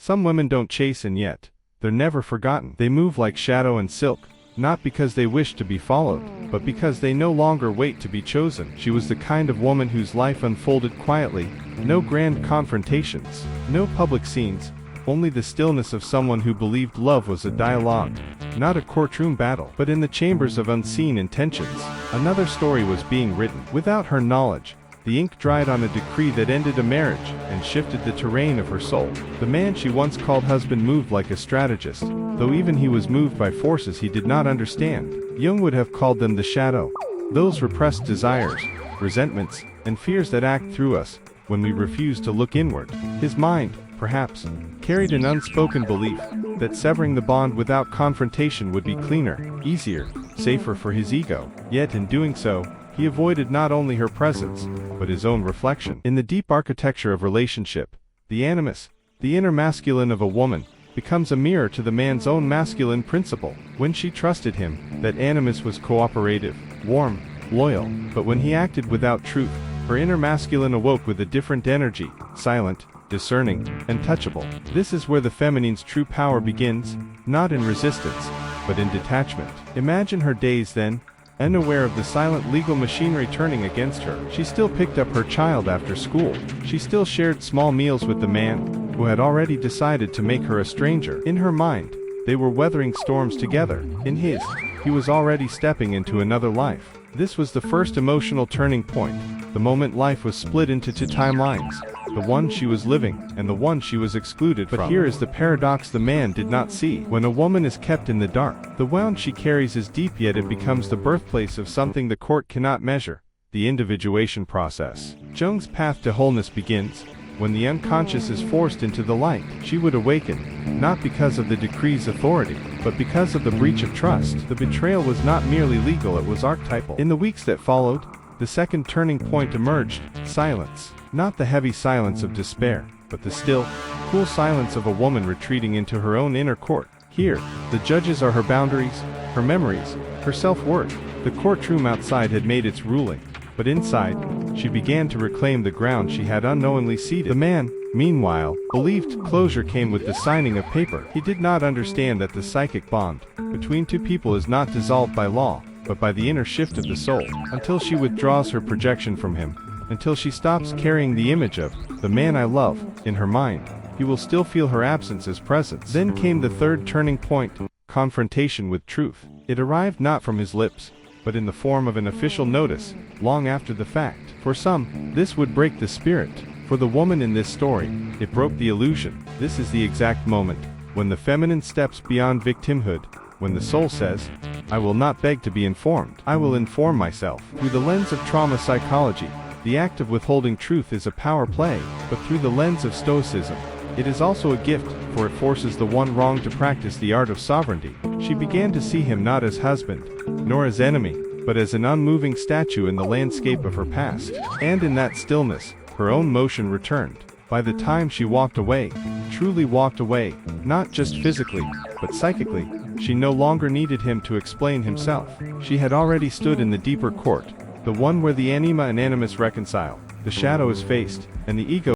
Some women don't chasten yet. They're never forgotten. They move like shadow and silk, not because they wish to be followed, but because they no longer wait to be chosen. She was the kind of woman whose life unfolded quietly, no grand confrontations, no public scenes, only the stillness of someone who believed love was a dialogue, not a courtroom battle, but in the chambers of unseen intentions. Another story was being written. Without her knowledge, the ink dried on a decree that ended a marriage and shifted the terrain of her soul. The man she once called husband moved like a strategist, though even he was moved by forces he did not understand. Jung would have called them the shadow, those repressed desires, resentments, and fears that act through us when we refuse to look inward. His mind, perhaps, carried an unspoken belief that severing the bond without confrontation would be cleaner, easier, safer for his ego. Yet in doing so, he avoided not only her presence, but his own reflection. In the deep architecture of relationship, the animus, the inner masculine of a woman, becomes a mirror to the man's own masculine principle. When she trusted him, that animus was cooperative, warm, loyal, but when he acted without truth, her inner masculine awoke with a different energy, silent, discerning, and touchable. This is where the feminine's true power begins, not in resistance, but in detachment. Imagine her days then, unaware of the silent legal machinery turning against her. She still picked up her child after school. She still shared small meals with the man, who had already decided to make her a stranger. In her mind, they were weathering storms together. In his, he was already stepping into another life. This was the first emotional turning point, the moment life was split into two timelines, the one she was living, and the one she was excluded from. But here is the paradox the man did not see. When a woman is kept in the dark, the wound she carries is deep, yet it becomes the birthplace of something the court cannot measure, the individuation process. Jung's path to wholeness begins when the unconscious is forced into the light. She would awaken, not because of the decree's authority, but because of the breach of trust. The betrayal was not merely legal, it was archetypal. In the weeks that followed, the second turning point emerged: silence. Not the heavy silence of despair, but the still, cool silence of a woman retreating into her own inner court. Here, the judges are her boundaries, her memories, her self-worth. The courtroom outside had made its ruling, but inside, she began to reclaim the ground she had unknowingly ceded. The man, meanwhile, believed closure came with the signing of paper. He did not understand that the psychic bond between two people is not dissolved by law, but by the inner shift of the soul. Until she withdraws her projection from him, until she stops carrying the image of the man I love in her mind, he will still feel her absence as presence. Then came the third turning point, confrontation with truth. It arrived not from his lips, but in the form of an official notice, long after the fact. For some, this would break the spirit. For the woman in this story, it broke the illusion. This is the exact moment when the feminine steps beyond victimhood, when the soul says, I will not beg to be informed. I will inform myself. Through the lens of trauma psychology, the act of withholding truth is a power play, but through the lens of Stoicism, it is also a gift, for it forces the one wronged to practice the art of sovereignty. She began to see him not as husband, nor as enemy, but as an unmoving statue in the landscape of her past. And in that stillness, her own motion returned. By the time she walked away, truly walked away, not just physically, but psychically, she no longer needed him to explain himself. She had already stood in the deeper court, the one where the anima and animus reconcile, the shadow is faced, and the ego